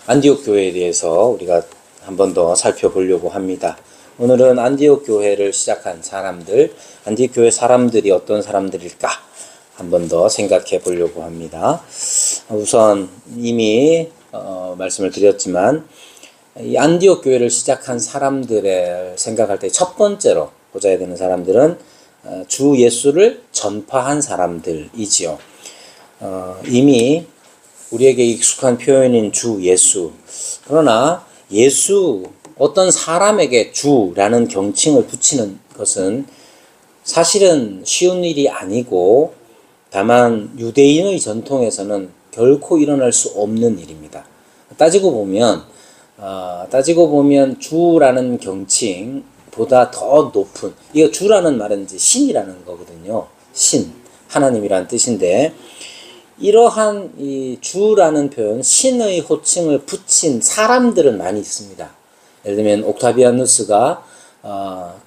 안디옥 교회에 대해서 우리가 한 번 더 살펴보려고 합니다. 오늘은 안디옥 교회를 시작한 사람들, 안디옥 교회 사람들이 어떤 사람들일까 한 번 더 생각해 보려고 합니다. 우선 이미 말씀을 드렸지만 이 안디옥 교회를 시작한 사람들을 생각할 때 첫 번째로 보자야 되는 사람들은 주 예수를 전파한 사람들이지요. 이미 우리에게 익숙한 표현인 주 예수. 그러나 예수, 어떤 사람에게 주라는 경칭을 붙이는 것은 사실은 쉬운 일이 아니고 다만 유대인의 전통에서는 결코 일어날 수 없는 일입니다. 따지고 보면 주라는 경칭보다 더 높은, 이거 주라는 말은 이제 신이라는 거거든요. 신, 하나님이란 뜻인데, 이러한 이 주라는 표현, 신의 호칭을 붙인 사람들은 많이 있습니다. 예를 들면 옥타비아누스가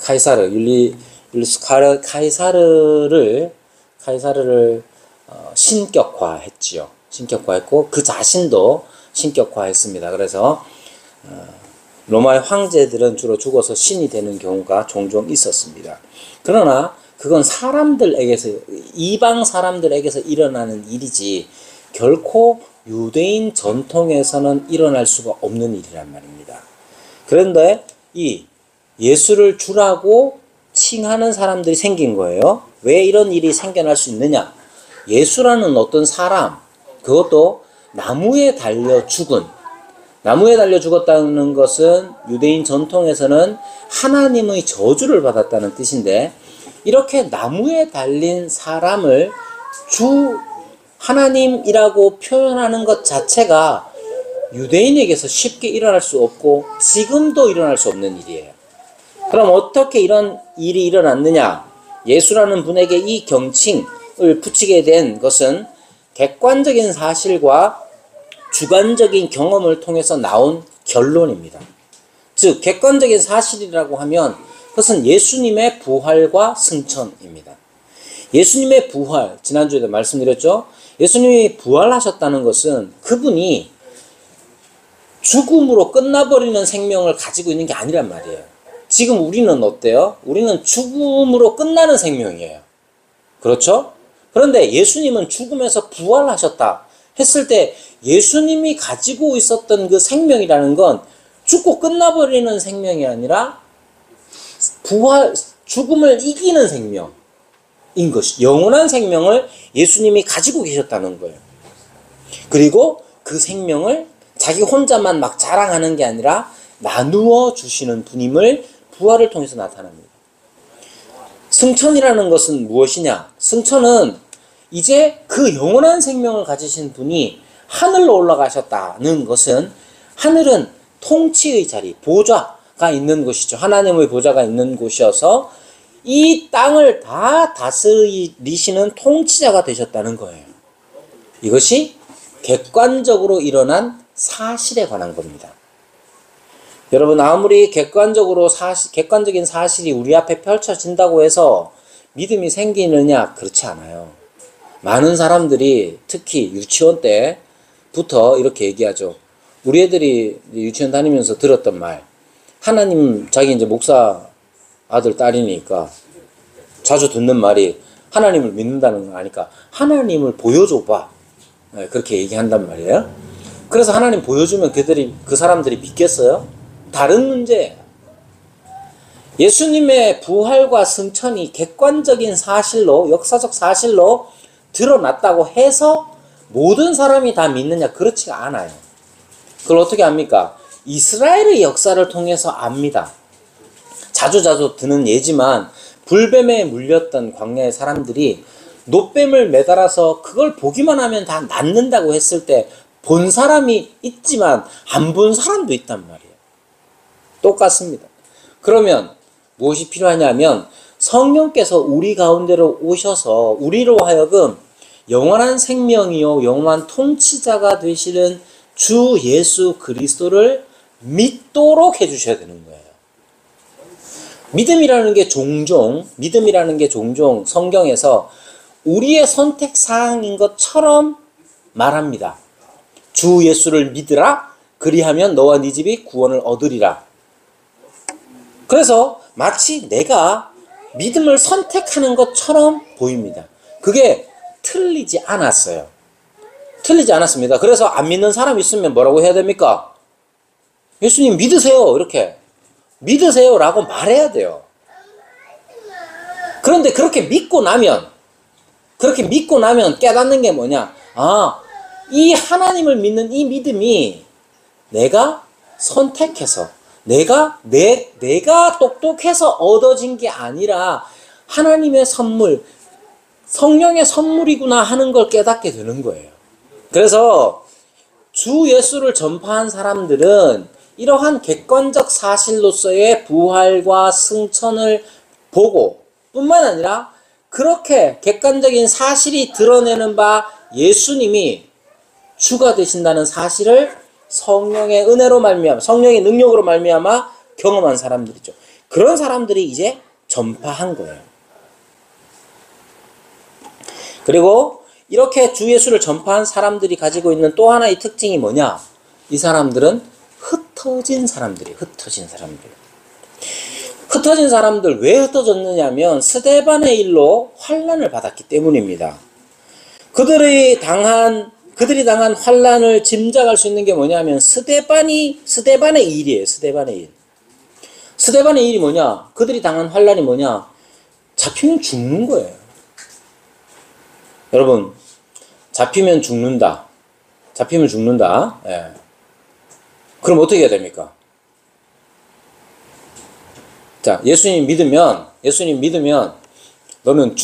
율리우스 카이사르를 신격화했지요. 신격화했고 그 자신도 신격화했습니다. 그래서 로마의 황제들은 주로 죽어서 신이 되는 경우가 종종 있었습니다. 그러나 그건 사람들에게서, 이방 사람들에게서 일어나는 일이지 결코 유대인 전통에서는 일어날 수가 없는 일이란 말입니다. 그런데 이 예수를 주라고 칭하는 사람들이 생긴 거예요. 왜 이런 일이 생겨날 수 있느냐? 예수라는 어떤 사람, 그것도 나무에 달려 죽었다는 것은 유대인 전통에서는 하나님의 저주를 받았다는 뜻인데, 이렇게 나무에 달린 사람을 주 하나님이라고 표현하는 것 자체가 유대인에게서 쉽게 일어날 수 없고 지금도 일어날 수 없는 일이에요. 그럼 어떻게 이런 일이 일어났느냐? 예수라는 분에게 이 경칭을 붙이게 된 것은 객관적인 사실과 주관적인 경험을 통해서 나온 결론입니다. 즉, 객관적인 사실이라고 하면 그것은 예수님의 부활과 승천입니다. 예수님의 부활, 지난주에도 말씀드렸죠? 예수님이 부활하셨다는 것은 그분이 죽음으로 끝나버리는 생명을 가지고 있는 게 아니란 말이에요. 지금 우리는 어때요? 우리는 죽음으로 끝나는 생명이에요. 그렇죠? 그런데 예수님은 죽음에서 부활하셨다 했을 때 예수님이 가지고 있었던 그 생명이라는 건 죽고 끝나버리는 생명이 아니라 죽음을 이기는 생명인 것이, 영원한 생명을 예수님이 가지고 계셨다는 거예요. 그리고 그 생명을 자기 혼자만 막 자랑하는 게 아니라 나누어 주시는 분임을 부활을 통해서 나타납니다. 승천이라는 것은 무엇이냐? 승천은 이제 그 영원한 생명을 가지신 분이 하늘로 올라가셨다는 것은, 하늘은 통치의 자리, 보좌가 있는 곳이죠. 하나님의 보좌가 있는 곳이어서 이 땅을 다 다스리시는 통치자가 되셨다는 거예요. 이것이 객관적으로 일어난 사실에 관한 겁니다. 여러분, 아무리 객관적인 사실이 우리 앞에 펼쳐진다고 해서 믿음이 생기느냐? 그렇지 않아요. 많은 사람들이 특히 유치원 때부터 이렇게 얘기하죠. 우리 애들이 유치원 다니면서 들었던 말, 하나님, 자기 이제 목사 아들 딸이니까 자주 듣는 말이 하나님을 믿는다는 거 아니까 하나님을 보여줘봐. 그렇게 얘기한단 말이에요. 그래서 하나님 보여주면 그 사람들이 믿겠어요? 다른 문제예요. 예수님의 부활과 승천이 객관적인 사실로, 역사적 사실로 드러났다고 해서 모든 사람이 다 믿느냐? 그렇지가 않아요. 그걸 어떻게 압니까? 이스라엘의 역사를 통해서 압니다. 자주 드는 예지만 불뱀에 물렸던 광야의 사람들이 놋뱀을 매달아서 그걸 보기만 하면 다 낫는다고 했을 때 본 사람이 있지만 안 본 사람도 있단 말이에요. 똑같습니다. 그러면 무엇이 필요하냐면 성령께서 우리 가운데로 오셔서 우리로 하여금 영원한 생명이요 영원한 통치자가 되시는 주 예수 그리스도를 믿도록 해주셔야 되는 거예요. 믿음이라는 게 종종 성경에서 우리의 선택사항인 것처럼 말합니다. 주 예수를 믿으라, 그리하면 너와 네 집이 구원을 얻으리라. 그래서 마치 내가 믿음을 선택하는 것처럼 보입니다. 그게 틀리지 않았어요. 틀리지 않았습니다. 그래서 안 믿는 사람 있으면 뭐라고 해야 됩니까? 예수님 믿으세요. 이렇게 믿으세요라고 말해야 돼요. 그런데 그렇게 믿고 나면 깨닫는 게 뭐냐? 아, 이 하나님을 믿는 이 믿음이 내가 선택해서 내가 똑똑해서 얻어진 게 아니라 하나님의 선물, 성령의 선물이구나 하는 걸 깨닫게 되는 거예요. 그래서 주 예수를 전파한 사람들은 이러한 객관적 사실로서의 부활과 승천을 보고 뿐만 아니라 그렇게 객관적인 사실이 드러내는 바 예수님이 주가 되신다는 사실을 성령의 은혜로 말미암아, 성령의 능력으로 말미암아 경험한 사람들이죠. 그런 사람들이 이제 전파한 거예요. 그리고 이렇게 주 예수를 전파한 사람들이 가지고 있는 또 하나의 특징이 뭐냐? 이 사람들은 흩어진 사람들이에요. 흩어진 사람들 왜 흩어졌느냐면 스데반의 일로 환난을 받았기 때문입니다. 그들이 당한 환난을 짐작할 수 있는 게 뭐냐면 스데반의 일이에요. 스데반의 일. 스데반의 일이 뭐냐? 그들이 당한 환난이 뭐냐? 잡히면 죽는 거예요. 여러분, 잡히면 죽는다. 예. 그럼 어떻게 해야 됩니까? 자, 예수님 믿으면 너는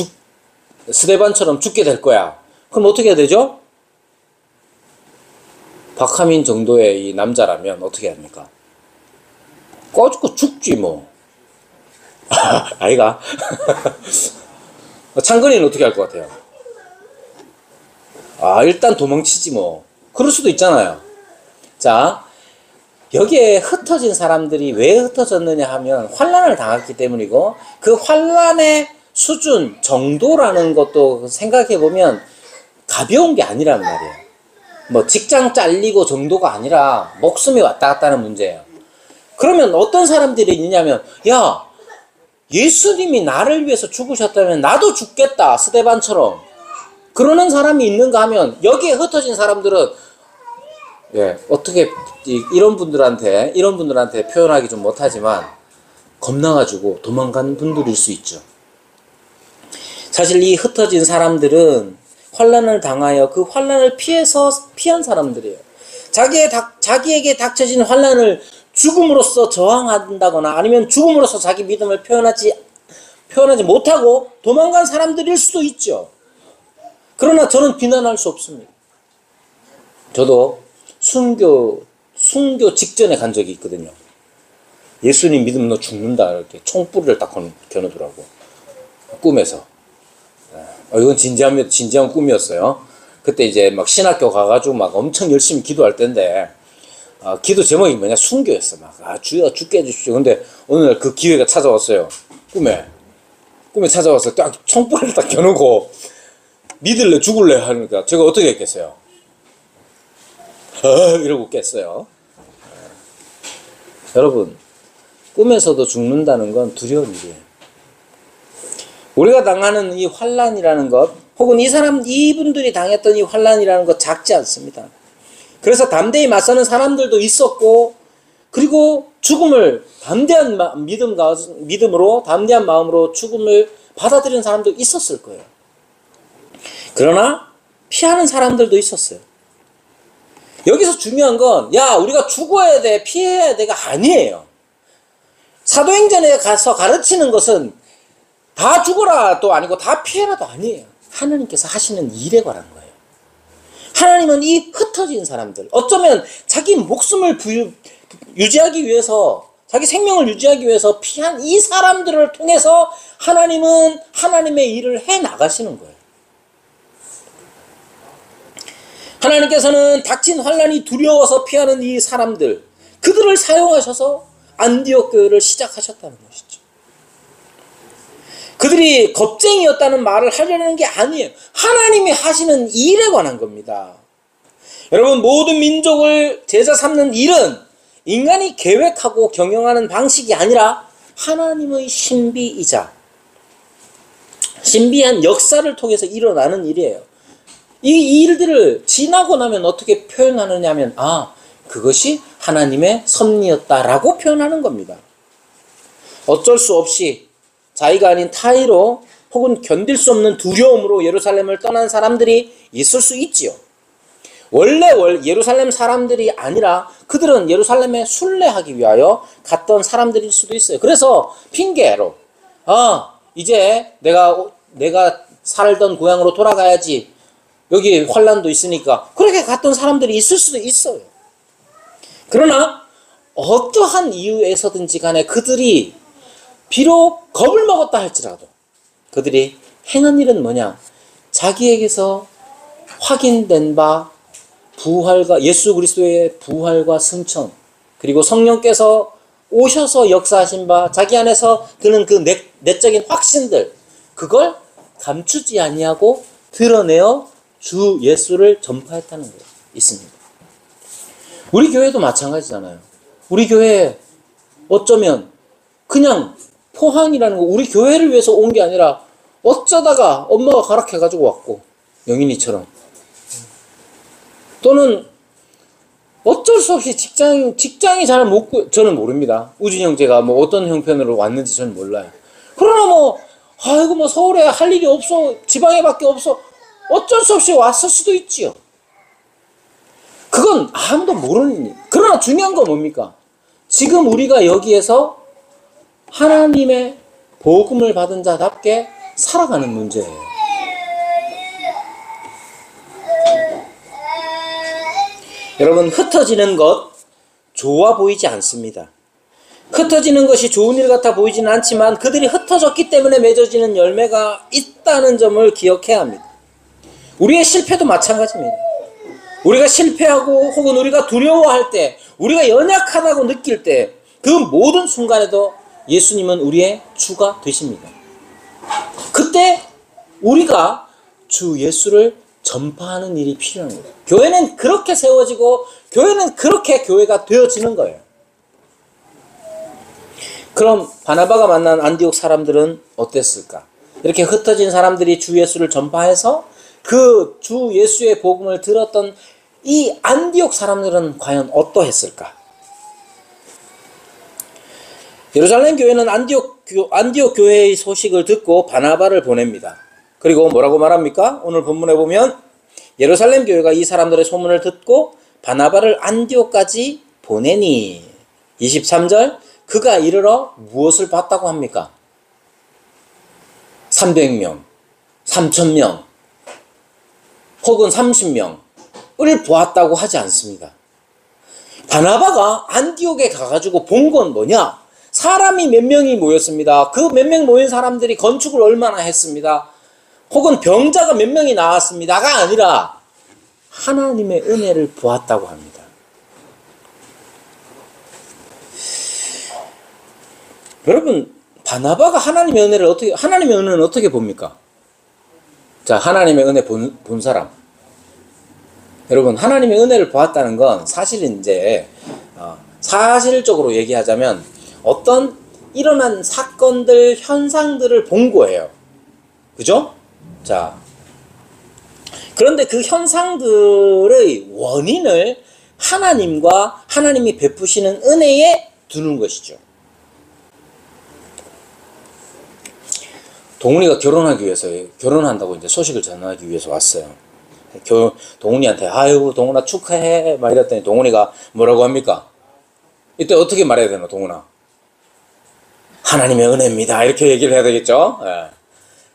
스데반처럼 죽게 될 거야. 그럼 어떻게 해야 되죠? 박하민 정도의 이 남자라면 어떻게 합니까? 꺼죽고 죽지 뭐. 아이가? 창근이는 어떻게 할 것 같아요? 일단 도망치지 뭐. 그럴 수도 있잖아요. 자, 여기에 흩어진 사람들이 왜 흩어졌느냐 하면 환난을 당했기 때문이고, 그 환난의 수준, 정도라는 것도 생각해보면 가벼운 게 아니란 말이에요. 뭐 직장 잘리고 정도가 아니라 목숨이 왔다 갔다 하는 문제예요. 그러면 어떤 사람들이 있냐면, 야, 예수님이 나를 위해서 죽으셨다면 나도 죽겠다, 스데반처럼. 그러는 사람이 있는가 하면, 여기에 흩어진 사람들은 어떻게 이런 분들한테 표현하기 좀 못하지만 겁나가지고 도망간 분들일 수 있죠. 사실 이 흩어진 사람들은 환난을 당하여 그 환난을 피한 사람들이에요. 자기에게 닥쳐진 환난을 죽음으로써 저항한다거나 아니면 죽음으로써 자기 믿음을 표현하지 못하고 도망간 사람들일 수도 있죠. 그러나 저는 비난할 수 없습니다. 저도 순교 직전에 간 적이 있거든요. 예수님 믿으면 너 죽는다 이렇게 총불을 딱 겨누더라고. 꿈에서. 이건 진지한 꿈이었어요. 그때 이제 막 신학교 가가지고 막 엄청 열심히 기도할 때인데, 기도 제목이 뭐냐? 순교였어. 주여 죽게 해주십시오. 근데 어느 날 그 기회가 찾아왔어요. 꿈에 찾아와서 딱 총불을 딱 겨누고 믿을래 죽을래 하니까 제가 어떻게 했겠어요? 이러고 깼어요. 여러분, 꿈에서도 죽는다는 건 두려운 일이에요. 우리가 당하는 이 환난이라는 것, 혹은 이분들이 당했던 이 환난이라는 것 작지 않습니다. 그래서 담대히 맞서는 사람들도 있었고, 그리고 죽음을 담대한 믿음으로, 담대한 마음으로 죽음을 받아들이는 사람도 있었을 거예요. 그러나 피하는 사람들도 있었어요. 여기서 중요한 건, 우리가 죽어야 돼, 피해야 돼가 아니에요. 사도행전에 가서 가르치는 것은 다 죽어라도 아니고 다 피해라도 아니에요. 하나님께서 하시는 일에 관한 거예요. 하나님은 이 흩어진 사람들, 어쩌면 자기 목숨을 유지하기 위해서, 자기 생명을 유지하기 위해서 피한 이 사람들을 통해서 하나님은 하나님의 일을 해 나가시는 거예요. 하나님께서는 닥친 환난이 두려워서 피하는 이 사람들, 그들을 사용하셔서 안디옥 교회를 시작하셨다는 것이죠. 그들이 겁쟁이였다는 말을 하려는 게 아니에요. 하나님이 하시는 일에 관한 겁니다. 여러분, 모든 민족을 제자 삼는 일은 인간이 계획하고 경영하는 방식이 아니라 하나님의 신비이자 신비한 역사를 통해서 일어나는 일이에요. 이 일들을 지나고 나면 어떻게 표현하느냐 하면 그것이 하나님의 섭리였다라고 표현하는 겁니다. 어쩔 수 없이 자기가 아닌 타의로 혹은 견딜 수 없는 두려움으로 예루살렘을 떠난 사람들이 있을 수 있지요. 원래 예루살렘 사람들이 아니라 그들은 예루살렘에 순례하기 위하여 갔던 사람들일 수도 있어요. 그래서 핑계로 이제 내가 살던 고향으로 돌아가야지, 여기 환란도 있으니까, 그렇게 갔던 사람들이 있을 수도 있어요. 그러나 어떠한 이유에서든지 간에 그들이 비록 겁을 먹었다 할지라도 그들이 행한 일은 뭐냐? 자기에게서 확인된 바 부활과 예수 그리스도의 부활과 승천, 그리고 성령께서 오셔서 역사하신 바 자기 안에서 드는 그 내적인 확신들, 그걸 감추지 아니하고 드러내어 주 예수를 전파했다는 거 있습니다. 우리 교회도 마찬가지잖아요. 우리 교회 어쩌면 그냥 포항이라는 거 우리 교회를 위해서 온 게 아니라 어쩌다가 엄마가 가락해가지고 왔고, 영인이처럼. 또는 어쩔 수 없이 직장이 잘 못, 저는 모릅니다. 우진 형제가 뭐 어떤 형편으로 왔는지 저는 몰라요. 그러나 서울에 할 일이 없어, 지방에밖에 없어, 어쩔 수 없이 왔을 수도 있지요. 그건 아무도 모르는 일. 그러나 중요한 건 뭡니까? 지금 우리가 여기에서 하나님의 복음을 받은 자답게 살아가는 문제예요. 여러분, 흩어지는 것 좋아 보이지 않습니다. 흩어지는 것이 좋은 일 같아 보이지는 않지만 그들이 흩어졌기 때문에 맺어지는 열매가 있다는 점을 기억해야 합니다. 우리의 실패도 마찬가지입니다. 우리가 실패하고 혹은 우리가 두려워할 때, 우리가 연약하다고 느낄 때, 그 모든 순간에도 예수님은 우리의 주가 되십니다. 그때 우리가 주 예수를 전파하는 일이 필요한 거예요. 교회는 그렇게 세워지고 교회는 그렇게 교회가 되어지는 거예요. 그럼 바나바가 만난 안디옥 사람들은 어땠을까? 이렇게 흩어진 사람들이 주 예수를 전파해서 그 주 예수의 복음을 들었던 이 안디옥 사람들은 과연 어떠했을까? 예루살렘 교회는 안디옥 교회의 소식을 듣고 바나바를 보냅니다. 그리고 뭐라고 말합니까? 오늘 본문에 보면 예루살렘 교회가 이 사람들의 소문을 듣고 바나바를 안디옥까지 보내니 23절, 그가 이르러 무엇을 봤다고 합니까? 300명, 3,000명, 혹은 30명을 보았다고 하지 않습니다. 바나바가 안디옥에 가가지고 본 건 뭐냐? 사람이 몇 명이 모였습니다. 그 몇 명 모인 사람들이 건축을 얼마나 했습니다. 혹은 병자가 몇 명이 나왔습니다가 아니라 하나님의 은혜를 보았다고 합니다. 여러분, 바나바가 하나님의 은혜는 어떻게 봅니까? 자, 하나님의 은혜 본 사람. 여러분, 하나님의 은혜를 보았다는 건 사실은 이제 사실적으로 얘기하자면 어떤 일어난 사건들, 현상들을 본 거예요. 그죠? 자, 그런데 그 현상들의 원인을 하나님과 하나님이 베푸시는 은혜에 두는 것이죠. 동훈이가 결혼한다고 이제 소식을 전하기 위해서 왔어요. 동훈이한테 아유 동훈아 축하해 막 이랬더니 동훈이가 뭐라고 합니까? 이때 어떻게 말해야 되나 동훈아? 하나님의 은혜입니다. 이렇게 얘기를 해야 되겠죠? 예.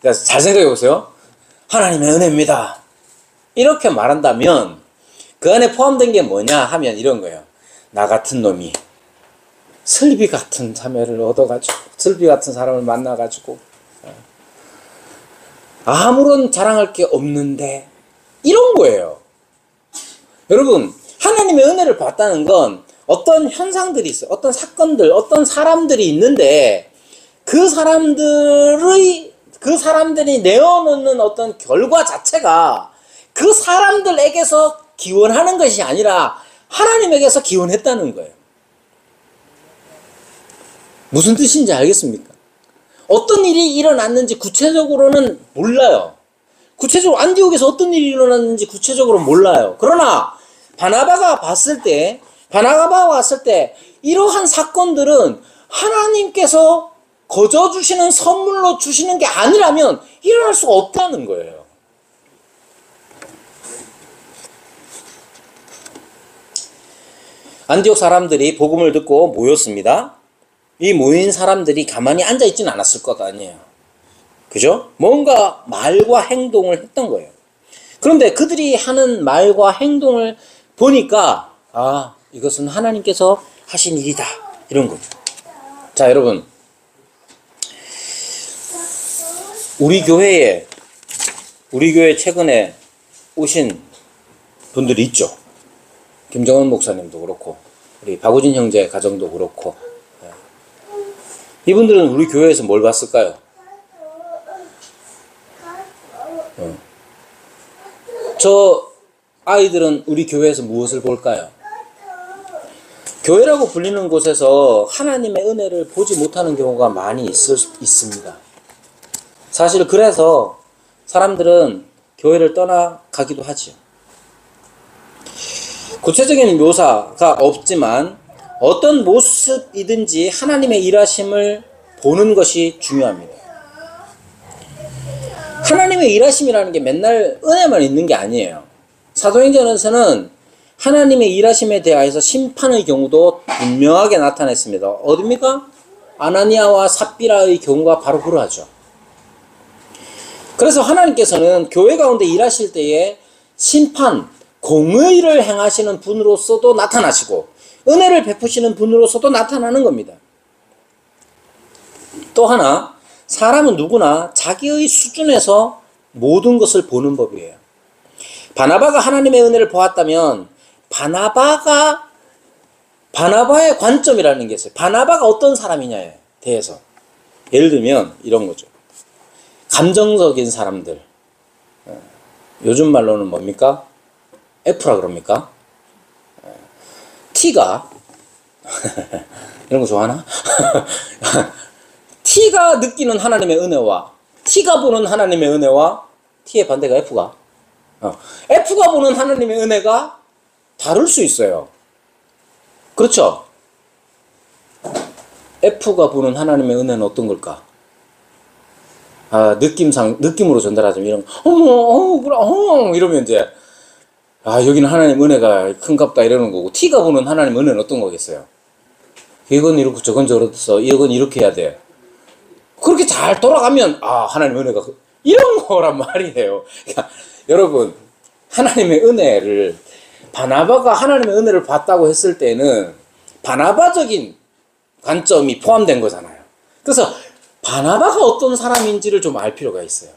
그래서 잘 생각해 보세요. 하나님의 은혜입니다. 이렇게 말한다면 그 안에 포함된 게 뭐냐 하면 이런 거예요. 나 같은 놈이 슬비 같은 자매를 얻어가지고 슬비 같은 사람을 만나가지고 아무런 자랑할 게 없는데 이런 거예요. 여러분, 하나님의 은혜를 받다는 건 어떤 현상들이 있어요. 어떤 사건들, 어떤 사람들이 있는데 그 사람들이 내어놓는 어떤 결과 자체가 그 사람들에게서 기원하는 것이 아니라 하나님에게서 기원했다는 거예요. 무슨 뜻인지 알겠습니까? 어떤 일이 일어났는지 구체적으로는 몰라요. 구체적으로 안디옥에서 어떤 일이 일어났는지 구체적으로 몰라요. 그러나 바나바가 왔을 때 이러한 사건들은 하나님께서 거저 주시는 선물로 주시는 게 아니라면 일어날 수가 없다는 거예요. 안디옥 사람들이 복음을 듣고 모였습니다. 이 모인 사람들이 가만히 앉아있지는 않았을 것 아니에요. 그죠? 뭔가 말과 행동을 했던 거예요. 그런데 그들이 하는 말과 행동을 보니까 이것은 하나님께서 하신 일이다. 이런 거죠. 자, 여러분. 우리 교회에 최근에 오신 분들이 있죠. 김정은 목사님도 그렇고 우리 박우진 형제 가정도 그렇고 이분들은 우리 교회에서 뭘 봤을까요? 저 아이들은 우리 교회에서 무엇을 볼까요? 교회라고 불리는 곳에서 하나님의 은혜를 보지 못하는 경우가 많이 있습니다. 사실 그래서 사람들은 교회를 떠나가기도 하죠. 구체적인 묘사가 없지만 어떤 모습이든지 하나님의 일하심을 보는 것이 중요합니다. 하나님의 일하심이라는 게 맨날 은혜만 있는 게 아니에요. 사도행전에서는 하나님의 일하심에 대하여서 심판의 경우도 분명하게 나타냈습니다. 어디입니까? 아나니아와 삽비라의 경우가 바로 그러하죠. 그래서 하나님께서는 교회 가운데 일하실 때에 심판, 공의를 행하시는 분으로서도 나타나시고 은혜를 베푸시는 분으로서도 나타나는 겁니다. 또 하나, 사람은 누구나 자기의 수준에서 모든 것을 보는 법이에요. 바나바가 하나님의 은혜를 보았다면 바나바의 관점이라는 게 있어요. 바나바가 어떤 사람이냐에 대해서. 예를 들면 이런 거죠. 감정적인 사람들. 요즘 말로는 뭡니까? F라 그럽니까? T가 이런 거 좋아하나? T가 느끼는 하나님의 은혜와 T가 보는 하나님의 은혜와 T의 반대가 F가 F가 보는 하나님의 은혜가 다를 수 있어요. 그렇죠? F가 보는 하나님의 은혜는 어떤 걸까? 느낌으로 전달하자면 이런 그래, 이러면 이제 여기는 하나님 은혜가 큰갑다 이러는 거고, T가 보는 하나님 은혜는 어떤 거겠어요? 이건 이렇고 저건 저렇서 이건 이렇게 해야 돼. 그렇게 잘 돌아가면 하나님 은혜가 이런 거란 말이에요. 그러니까 여러분, 하나님의 은혜를 바나바가 하나님의 은혜를 봤다고 했을 때는 바나바적인 관점이 포함된 거잖아요. 그래서 바나바가 어떤 사람인지를 좀 알 필요가 있어요.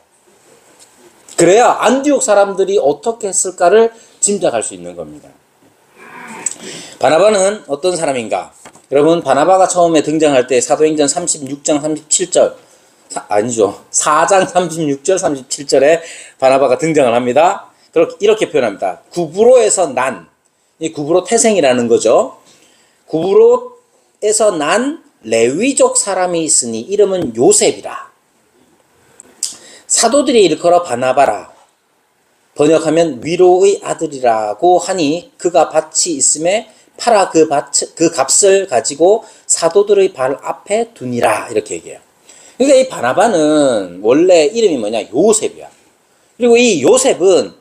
그래야 안디옥 사람들이 어떻게 했을까를 짐작할 수 있는 겁니다. 바나바는 어떤 사람인가? 여러분, 바나바가 처음에 등장할 때 사도행전 36장 37절 아니죠. 4장 36절 37절에 바나바가 등장을 합니다. 이렇게 표현합니다. 구브로에서 난, 이 구브로 태생이라는 거죠. 구브로에서 난 레위족 사람이 있으니 이름은 요셉이라. 사도들이 일컬어 바나바라. 번역하면 위로의 아들이라고 하니 그가 밭이 있음에 팔아 그 값을 가지고 사도들의 발 앞에 두니라. 이렇게 얘기해요. 그러니까 이 바나바는 원래 이름이 뭐냐? 요셉이야. 그리고 이 요셉은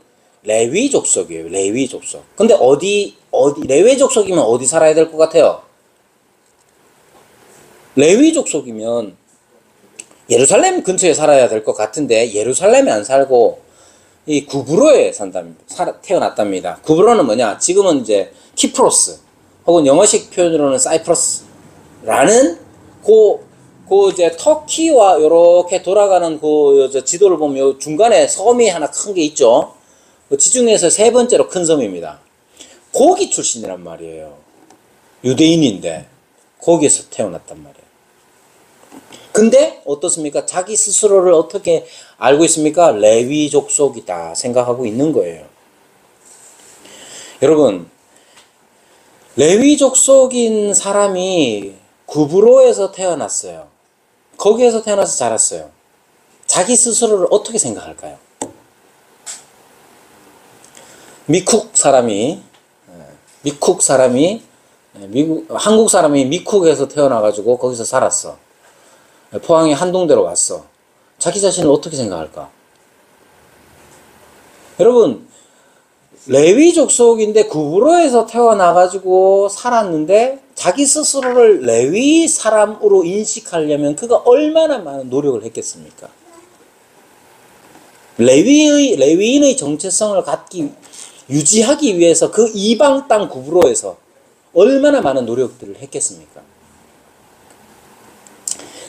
레위 족속이에요. 레위 족속. 근데 어디 레위 족속이면 어디 살아야 될 것 같아요? 레위 족속이면 예루살렘 근처에 살아야 될 것 같은데 예루살렘에 안 살고 이 구브로에 태어났답니다. 구브로는 뭐냐? 지금은 이제 키프로스 혹은 영어식 표현으로는 사이프러스라는 이제 터키와 이렇게 돌아가는 지도를 보면 중간에 섬이 하나 큰 게 있죠. 지중해에서 세 번째로 큰 섬입니다. 거기 출신이란 말이에요. 유대인인데 거기에서 태어났단 말이에요. 근데 어떻습니까? 자기 스스로를 어떻게 알고 있습니까? 레위 족속이다 생각하고 있는 거예요. 여러분, 레위 족속인 사람이 구브로에서 태어났어요. 거기에서 태어나서 자랐어요. 자기 스스로를 어떻게 생각할까요? 한국 사람이 미쿡에서 태어나가지고 거기서 살았어. 포항의 한동대로 왔어. 자기 자신을 어떻게 생각할까? 여러분, 레위 족속인데 구브로에서 태어나가지고 살았는데 자기 스스로를 레위 사람으로 인식하려면 그가 얼마나 많은 노력을 했겠습니까? 레위인의 정체성을 유지하기 위해서 그 이방 땅 구브로에서 얼마나 많은 노력들을 했겠습니까?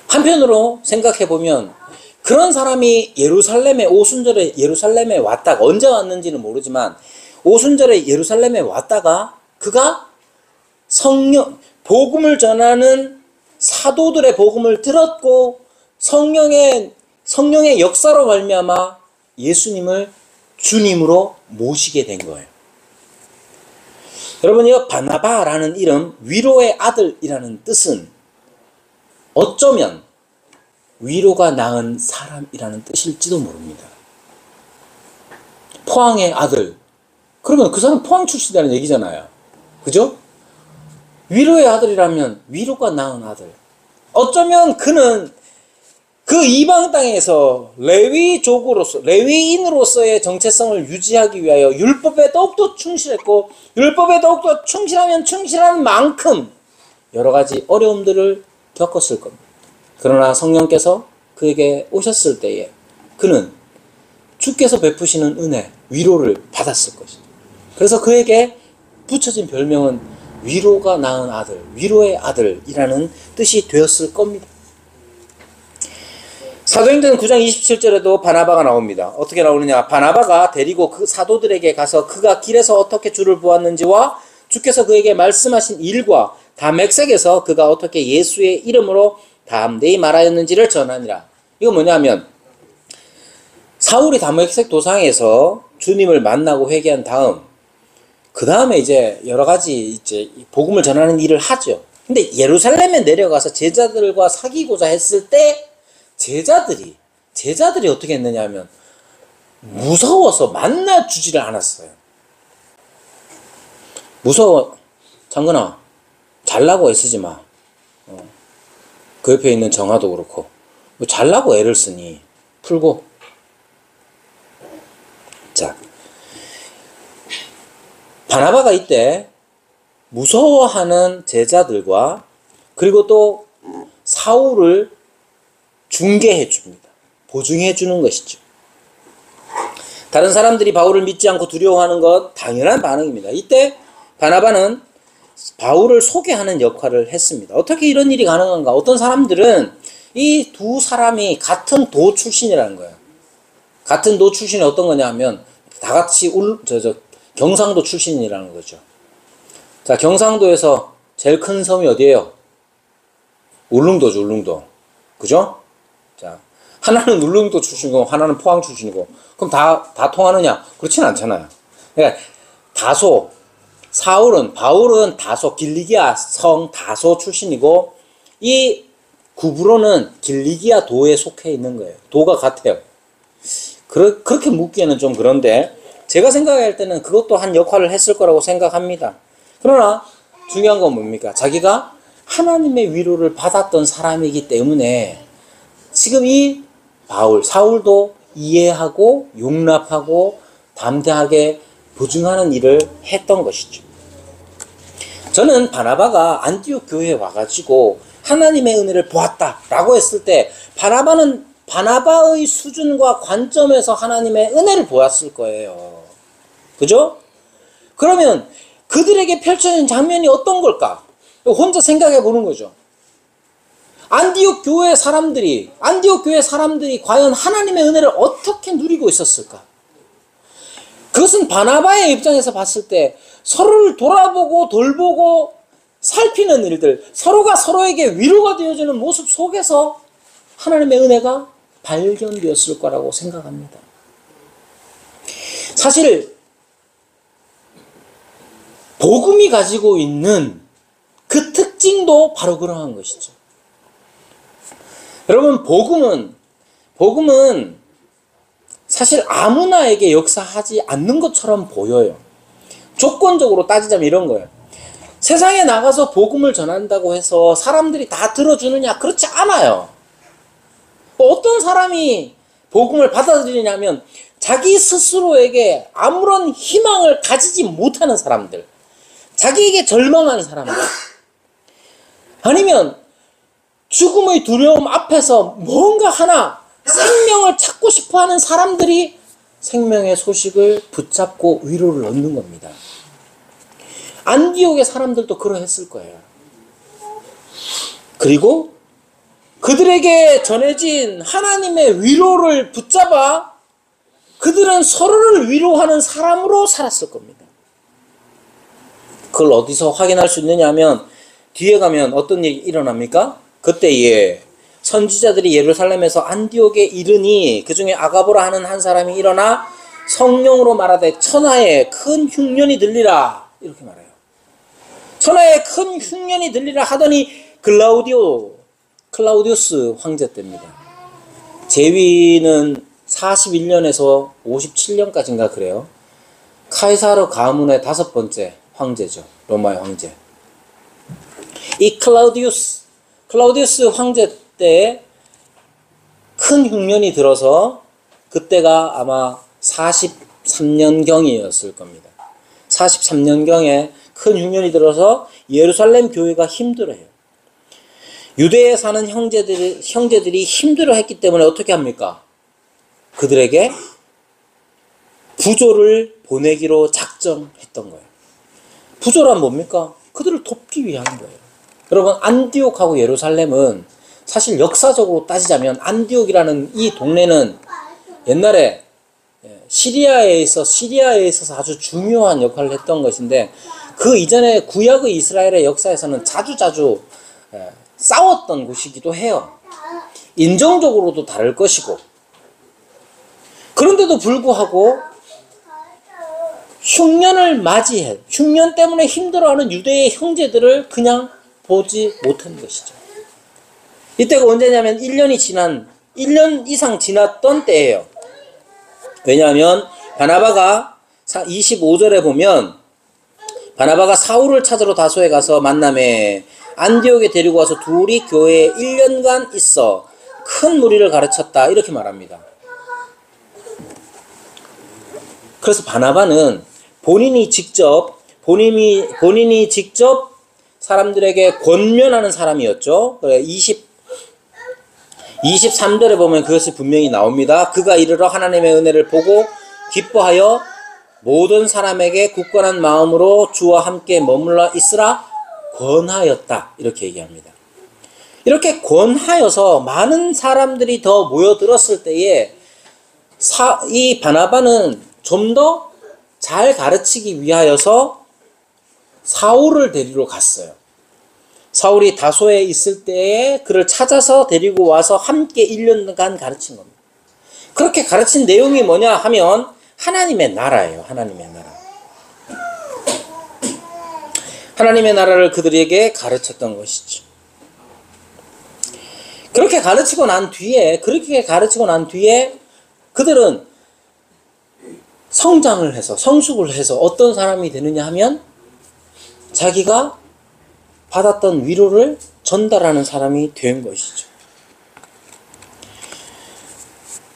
한편으로 생각해보면 그런 사람이 오순절에 예루살렘에 왔다가, 언제 왔는지는 모르지만 오순절에 예루살렘에 왔다가 그가 복음을 전하는 사도들의 복음을 들었고 성령의 역사로 말미암아 예수님을 주님으로 모시게 된 거예요. 여러분, 이 바나바라는 이름, 위로의 아들이라는 뜻은 어쩌면 위로가 낳은 사람이라는 뜻일지도 모릅니다. 포항의 아들. 그러면 그 사람 포항 출신이라는 얘기잖아요. 그죠? 위로의 아들이라면 위로가 낳은 아들. 어쩌면 그는 그 이방 땅에서 레위인으로서의 정체성을 유지하기 위하여 율법에 더욱더 충실했고, 율법에 더욱더 충실하면 충실한 만큼 여러 가지 어려움들을 겪었을 겁니다. 그러나 성령께서 그에게 오셨을 때에 그는 주께서 베푸시는 은혜, 위로를 받았을 것입니다. 그래서 그에게 붙여진 별명은 위로가 낳은 아들, 위로의 아들이라는 뜻이 되었을 겁니다. 사도행전 9장 27절에도 바나바가 나옵니다. 어떻게 나오느냐? 바나바가 데리고 그 사도들에게 가서 그가 길에서 어떻게 주를 보았는지와 주께서 그에게 말씀하신 일과 다맥색에서 그가 어떻게 예수의 이름으로 담대히 말하였는지를 전하니라. 이거 뭐냐면, 사울이 다메섹 도상에서 주님을 만나고 회개한 다음, 그 다음에 이제 여러 가지 복음을 전하는 일을 하죠. 근데 예루살렘에 내려가서 제자들과 사귀고자 했을 때 제자들이 어떻게 했느냐 하면 무서워서 만나주지를 않았어요. 무서워. 장근아, 잘라고 애쓰지 마. 그 옆에 있는 정아도 그렇고, 뭐 잘라고 애를 쓰니 풀고. 자, 바나바가 이때 무서워하는 제자들과 그리고 또 사울을 중개해 줍니다. 보증해 주는 것이죠. 다른 사람들이 바울을 믿지 않고 두려워하는 것 당연한 반응입니다. 이때 바나바는 바울을 소개하는 역할을 했습니다. 어떻게 이런 일이 가능한가? 어떤 사람들은 이 두 사람이 같은 도 출신이라는 거예요. 같은 도 출신이 어떤 거냐 하면 다 같이 경상도 출신이라는 거죠. 자, 경상도에서 제일 큰 섬이 어디예요? 울릉도죠, 울릉도. 그죠? 자, 하나는 울릉도 출신이고 하나는 포항 출신이고, 그럼 다 통하느냐? 그렇진 않잖아요. 그러니까 바울은 다소 길리기아 성 다소 출신이고, 이 구브로는 길리기아 도에 속해 있는 거예요. 도가 같아요. 그렇게 묻기에는 좀 그런데, 제가 생각할 때는 그것도 한 역할을 했을 거라고 생각합니다. 그러나 중요한 건 뭡니까? 자기가 하나님의 위로를 받았던 사람이기 때문에 지금 이 사울도 이해하고 용납하고 담대하게 보증하는 일을 했던 것이죠. 저는 바나바가 안디옥 교회에 와가지고 하나님의 은혜를 보았다라고 했을 때 바나바는 바나바의 수준과 관점에서 하나님의 은혜를 보았을 거예요. 그죠? 그러면 그들에게 펼쳐진 장면이 어떤 걸까? 혼자 생각해 보는 거죠. 안디옥 교회 사람들이 과연 하나님의 은혜를 어떻게 누리고 있었을까? 그것은 바나바의 입장에서 봤을 때 서로를 돌아보고 돌보고 살피는 일들, 서로가 서로에게 위로가 되어주는 모습 속에서 하나님의 은혜가 발견되었을 거라고 생각합니다. 사실 복음이 가지고 있는 그 특징도 바로 그러한 것이죠. 여러분, 복음은 사실 아무나에게 역사하지 않는 것처럼 보여요. 조건적으로 따지자면 이런 거예요. 세상에 나가서 복음을 전한다고 해서 사람들이 다 들어주느냐? 그렇지 않아요. 어떤 사람이 복음을 받아들이냐면 자기 스스로에게 아무런 희망을 가지지 못하는 사람들, 자기에게 절망하는 사람들, 아니면 죽음의 두려움 앞에서 뭔가 하나 생명을 찾고 싶어하는 사람들이 생명의 소식을 붙잡고 위로를 얻는 겁니다. 안디옥의 사람들도 그러했을 거예요. 그리고 그들에게 전해진 하나님의 위로를 붙잡아 그들은 서로를 위로하는 사람으로 살았을 겁니다. 그걸 어디서 확인할 수 있느냐 하면 뒤에 가면 어떤 일이 일어납니까? 그때에 선지자들이 예루살렘에서 안디옥에 이르니 그 중에 아가보라 하는 한 사람이 일어나 성령으로 말하되 천하에 큰 흉년이 들리라 이렇게 말해요. 천하에 큰 흉년이 들리라 하더니 클라우디우스 황제 때입니다. 제위는 41년에서 57년까지인가 그래요. 카이사르 가문의 5번째 황제죠. 로마의 황제. 이 클라우디우스 황제 때 큰 흉년이 들어서 그때가 아마 43년경이었을 겁니다. 43년경에 큰 흉년이 들어서 예루살렘 교회가 힘들어요. 유대에 사는 형제들이 힘들어했기 때문에 어떻게 합니까? 그들에게 부조를 보내기로 작정했던 거예요. 부조란 뭡니까? 그들을 돕기 위한 거예요. 여러분, 안디옥하고 예루살렘은 사실 역사적으로 따지자면 안디옥이라는 이 동네는 옛날에 시리아에 있어서 아주 중요한 역할을 했던 것인데 그 이전에 구약의 이스라엘의 역사에서는 자주 싸웠던 곳이기도 해요. 인종적으로도 다를 것이고. 그런데도 불구하고 흉년 때문에 힘들어하는 유대의 형제들을 그냥 보지 못한 것이죠. 이때가 언제냐면 1년 이상 지났던 때예요. 왜냐하면 바나바가 25절에 보면 바나바가 사울을 찾으러 다소에 가서 만남에 안디옥에 데리고 와서 둘이 교회에 1년간 있어 큰 무리를 가르쳤다 이렇게 말합니다. 그래서 바나바는 본인이 직접 사람들에게 권면하는 사람이었죠. 23절에 보면 그것이 분명히 나옵니다. 그가 이르러 하나님의 은혜를 보고 기뻐하여 모든 사람에게 굳건한 마음으로 주와 함께 머물러 있으라 권하였다. 이렇게 얘기합니다. 이렇게 권하여서 많은 사람들이 더 모여들었을 때에 이 바나바는 좀 더 잘 가르치기 위하여서 사울을 데리러 갔어요. 사울이 다소에 있을 때에 그를 찾아서 데리고 와서 함께 1년간 가르친 겁니다. 그렇게 가르친 내용이 뭐냐 하면 하나님의 나라예요. 하나님의 나라. 하나님의 나라를 그들에게 가르쳤던 것이죠. 그렇게 가르치고 난 뒤에 그들은 성장을 해서 성숙을 해서 어떤 사람이 되느냐 하면 자기가 받았던 위로를 전달하는 사람이 된 것이죠.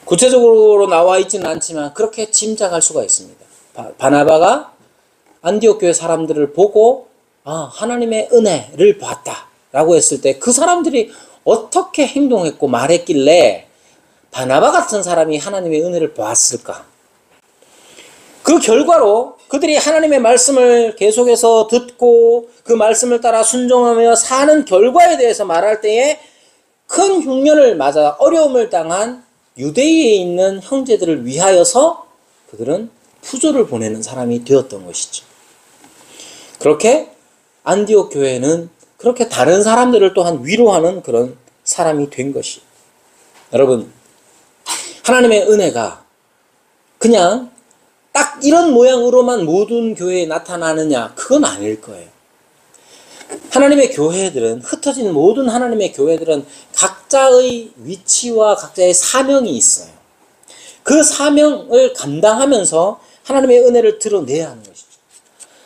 구체적으로 나와 있지는 않지만 그렇게 짐작할 수가 있습니다. 바나바가 안디옥 교회 사람들을 보고 하나님의 은혜를 봤다라고 했을 때 그 사람들이 어떻게 행동했고 말했길래 바나바 같은 사람이 하나님의 은혜를 보았을까? 그 결과로 그들이 하나님의 말씀을 계속해서 듣고 그 말씀을 따라 순종하며 사는 결과에 대해서 말할 때에 큰 흉년을 맞아 어려움을 당한 유대에 있는 형제들을 위하여서 그들은 푸조를 보내는 사람이 되었던 것이죠. 그렇게 안디옥 교회는 그렇게 다른 사람들을 또한 위로하는 그런 사람이 된 것이. 여러분, 하나님의 은혜가 그냥 딱 이런 모양으로만 모든 교회에 나타나느냐? 그건 아닐 거예요. 하나님의 교회들은, 흩어진 모든 하나님의 교회들은 각자의 위치와 각자의 사명이 있어요. 그 사명을 감당하면서 하나님의 은혜를 드러내야 하는 것이죠.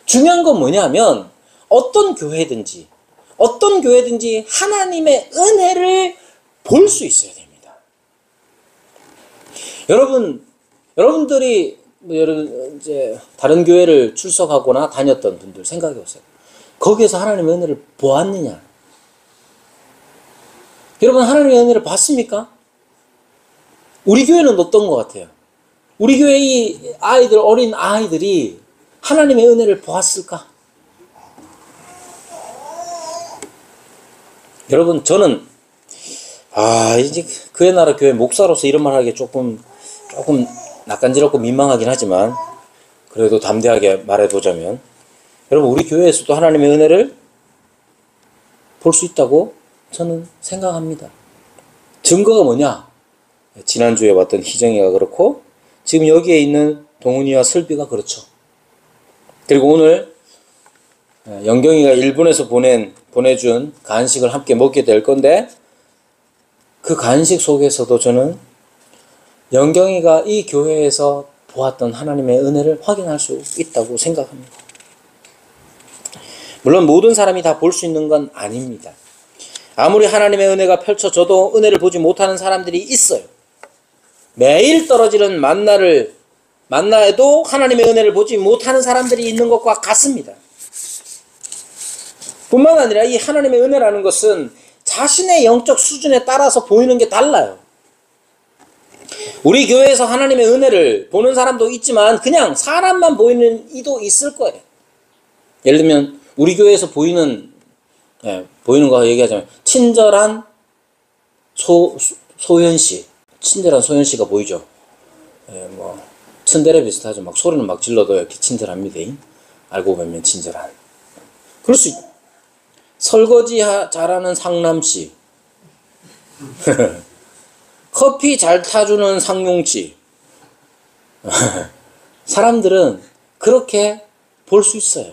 중요한 건 뭐냐면 어떤 교회든지 하나님의 은혜를 볼 수 있어야 됩니다. 여러분들이 이제 다른 교회를 출석하거나 다녔던 분들 생각해 보세요. 거기에서 하나님의 은혜를 보았느냐? 여러분, 하나님의 은혜를 봤습니까? 우리 교회는 어떤 것 같아요? 우리 교회 이 아이들, 어린 아이들이 하나님의 은혜를 보았을까? 여러분, 저는 이제 그의 나라 교회 목사로서 이런 말 하기에 조금 낯간지럽고 민망하긴 하지만 그래도 담대하게 말해보자면, 여러분, 우리 교회에서도 하나님의 은혜를 볼 수 있다고 저는 생각합니다. 증거가 뭐냐? 지난주에 봤던 희정이가 그렇고 지금 여기에 있는 동훈이와 슬비가 그렇죠. 그리고 오늘 영경이가 일본에서 보내준 간식을 함께 먹게 될 건데, 그 간식 속에서도 저는 영경이가 이 교회에서 보았던 하나님의 은혜를 확인할 수 있다고 생각합니다. 물론 모든 사람이 다 볼 수 있는 건 아닙니다. 아무리 하나님의 은혜가 펼쳐져도 은혜를 보지 못하는 사람들이 있어요. 매일 떨어지는 만나에도 하나님의 은혜를 보지 못하는 사람들이 있는 것과 같습니다. 뿐만 아니라 이 하나님의 은혜라는 것은 자신의 영적 수준에 따라서 보이는 게 달라요. 우리 교회에서 하나님의 은혜를 보는 사람도 있지만 그냥 사람만 보이는 이도 있을 거예요. 예를 들면 우리 교회에서 보이는 거 얘기하자면 친절한 소현 씨, 친절한 소현 씨가 보이죠. 뭐 츤데레 비슷하죠. 막 소리는 막 질러도 이렇게 친절합니다. 알고 보면 친절한. 그럴 수 있죠. 설거지 잘하는 상남 씨, 커피 잘 타주는 상용 씨. 사람들은 그렇게 볼 수 있어요.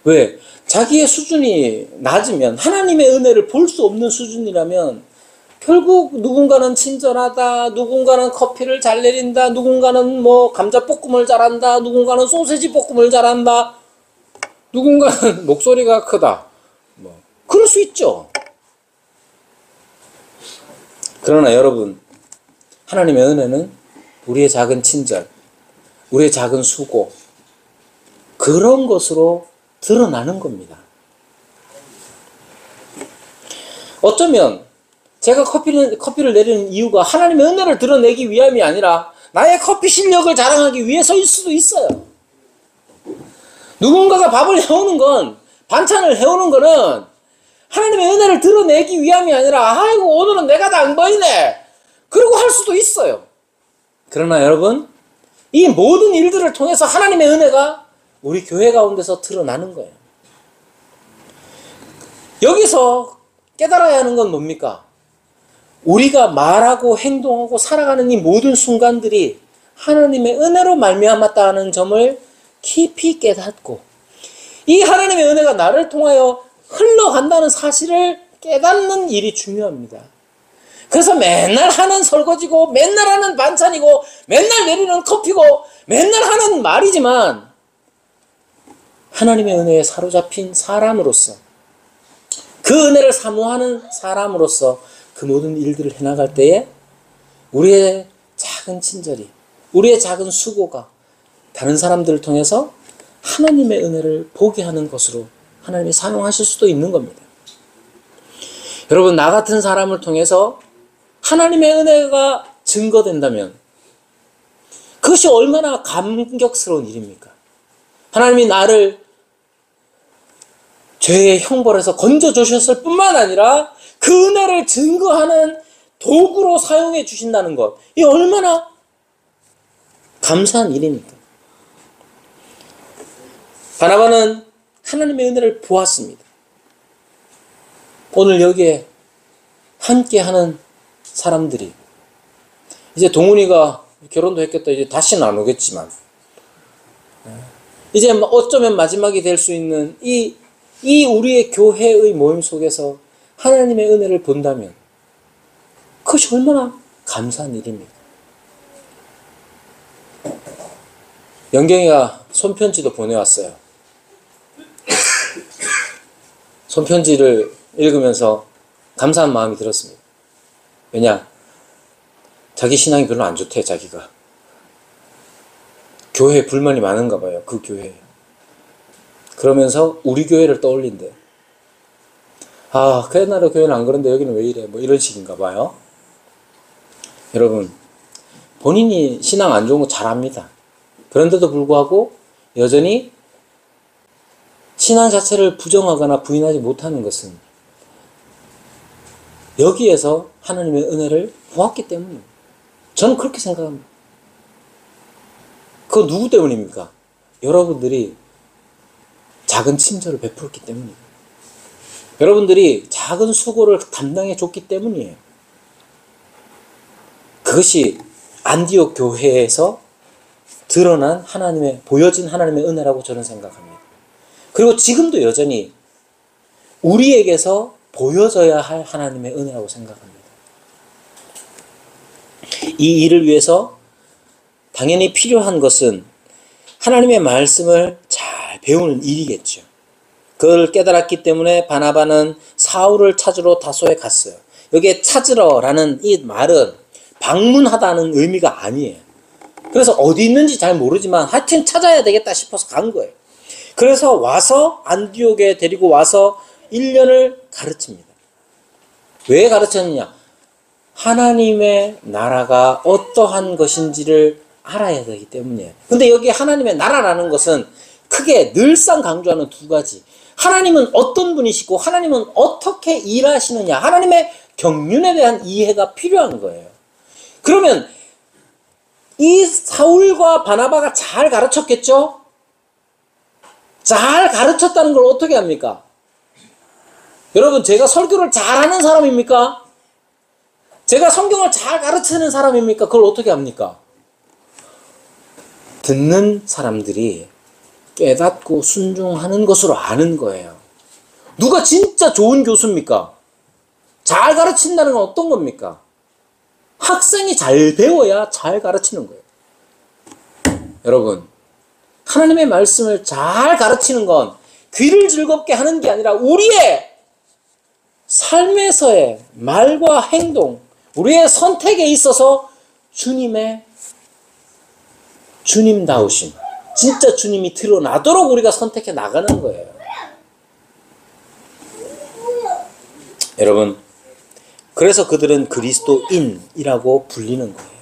왜? 자기의 수준이 낮으면, 하나님의 은혜를 볼 수 없는 수준이라면 결국 누군가는 친절하다, 누군가는 커피를 잘 내린다, 누군가는 뭐 감자볶음을 잘한다, 누군가는 소세지 볶음을 잘한다, 누군가는 목소리가 크다. 뭐 그럴 수 있죠. 그러나 여러분, 하나님의 은혜는 우리의 작은 친절, 우리의 작은 수고, 그런 것으로 드러나는 겁니다. 어쩌면 제가 커피를 내리는 이유가 하나님의 은혜를 드러내기 위함이 아니라 나의 커피 실력을 자랑하기 위해서일 수도 있어요. 누군가가 밥을 해오는 건, 반찬을 해오는 거는 하나님의 은혜를 드러내기 위함이 아니라 아이고 오늘은 내가 당번이네 그러고 할 수도 있어요. 그러나 여러분, 이 모든 일들을 통해서 하나님의 은혜가 우리 교회 가운데서 드러나는 거예요. 여기서 깨달아야 하는 건 뭡니까? 우리가 말하고 행동하고 살아가는 이 모든 순간들이 하나님의 은혜로 말미암았다는 점을 깊이 깨닫고, 이 하나님의 은혜가 나를 통하여 흘러간다는 사실을 깨닫는 일이 중요합니다. 그래서 맨날 하는 설거지고, 맨날 하는 반찬이고, 맨날 내리는 커피고, 맨날 하는 말이지만 하나님의 은혜에 사로잡힌 사람으로서, 그 은혜를 사모하는 사람으로서 그 모든 일들을 해나갈 때에 우리의 작은 친절이, 우리의 작은 수고가 다른 사람들을 통해서 하나님의 은혜를 보게 하는 것으로 하나님이 사용하실 수도 있는 겁니다. 여러분, 나 같은 사람을 통해서 하나님의 은혜가 증거된다면 그것이 얼마나 감격스러운 일입니까? 하나님이 나를 죄의 형벌에서 건져주셨을 뿐만 아니라 그 은혜를 증거하는 도구로 사용해 주신다는 것, 이 얼마나 감사한 일입니까? 바나바는 하나님의 은혜를 보았습니다. 오늘 여기에 함께하는 사람들이, 이제 동훈이가 결혼도 했겠다, 이제 다시는 안 오겠지만 이제 어쩌면 마지막이 될 수 있는 이 우리의 교회의 모임 속에서 하나님의 은혜를 본다면 그것이 얼마나 감사한 일입니까? 영경이가 손편지도 보내왔어요. 손편지를 읽으면서 감사한 마음이 들었습니다. 왜냐? 자기 신앙이 별로 안 좋대, 자기가. 교회에 불만이 많은가 봐요, 그 교회에. 그러면서 우리 교회를 떠올린대. 아, 그 옛날에 교회는 안 그런데 여기는 왜 이래? 뭐 이런 식인가 봐요. 여러분, 본인이 신앙 안 좋은 거 잘 압니다. 그런데도 불구하고 여전히 신앙 자체를 부정하거나 부인하지 못하는 것은 여기에서 하나님의 은혜를 보았기 때문입니다. 저는 그렇게 생각합니다. 그거 누구 때문입니까? 여러분들이 작은 친절을 베풀었기 때문입니다. 여러분들이 작은 수고를 담당해 줬기 때문이에요. 그것이 안디옥 교회에서 드러난 하나님의, 보여진 하나님의 은혜라고 저는 생각합니다. 그리고 지금도 여전히 우리에게서 보여져야 할 하나님의 은혜라고 생각합니다. 이 일을 위해서 당연히 필요한 것은 하나님의 말씀을 잘 배우는 일이겠죠. 그걸 깨달았기 때문에 바나바는 사울을 찾으러 다소에 갔어요. 여기에 찾으러라는 이 말은 방문하다는 의미가 아니에요. 그래서 어디 있는지 잘 모르지만 하여튼 찾아야 되겠다 싶어서 간 거예요. 그래서 와서 안디옥에 데리고 와서 1년을 가르칩니다. 왜 가르쳤느냐? 하나님의 나라가 어떠한 것인지를 알아야 되기 때문이에요. 근데 여기 하나님의 나라라는 것은 크게 늘상 강조하는 두 가지. 하나님은 어떤 분이시고 하나님은 어떻게 일하시느냐. 하나님의 경륜에 대한 이해가 필요한 거예요. 그러면 이 사울과 바나바가 잘 가르쳤겠죠? 잘 가르쳤다는 걸 어떻게 합니까? 여러분, 제가 설교를 잘하는 사람입니까? 제가 성경을 잘 가르치는 사람입니까? 그걸 어떻게 합니까? 듣는 사람들이 깨닫고 순종하는 것으로 아는 거예요. 누가 진짜 좋은 교수입니까? 잘 가르친다는 건 어떤 겁니까? 학생이 잘 배워야 잘 가르치는 거예요. 여러분, 하나님의 말씀을 잘 가르치는 건 귀를 즐겁게 하는 게 아니라 우리의 삶에서의 말과 행동, 우리의 선택에 있어서 주님다우심, 진짜 주님이 드러나도록 우리가 선택해 나가는 거예요. 여러분, 그래서 그들은 그리스도인이라고 불리는 거예요.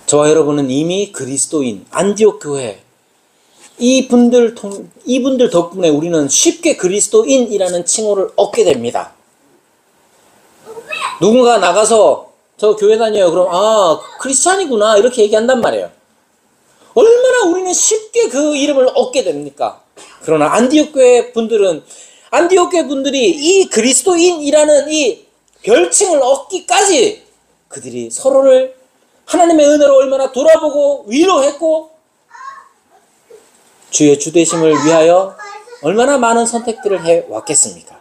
저와 여러분은 이미 그리스도인, 안디옥 교회, 이분들 덕분에 우리는 쉽게 그리스도인이라는 칭호를 얻게 됩니다. 누군가 나가서 저 교회 다녀요. 그럼 크리스찬이구나 이렇게 얘기한단 말이에요. 얼마나 우리는 쉽게 그 이름을 얻게 됩니까? 그러나 안디옥 교회 분들이 이 그리스도인이라는 이 별칭을 얻기까지 그들이 서로를 하나님의 은혜로 얼마나 돌아보고 위로했고 주의 주되심을 위하여 얼마나 많은 선택들을 해왔겠습니까?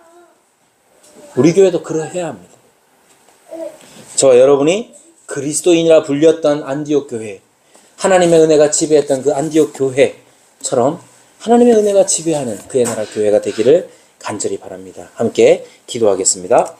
우리 교회도 그러해야 합니다. 저와 여러분이 그리스도인이라 불렸던 안디옥 교회, 하나님의 은혜가 지배했던 그 안디옥 교회처럼 하나님의 은혜가 지배하는 그의 나라 교회가 되기를 간절히 바랍니다. 함께 기도하겠습니다.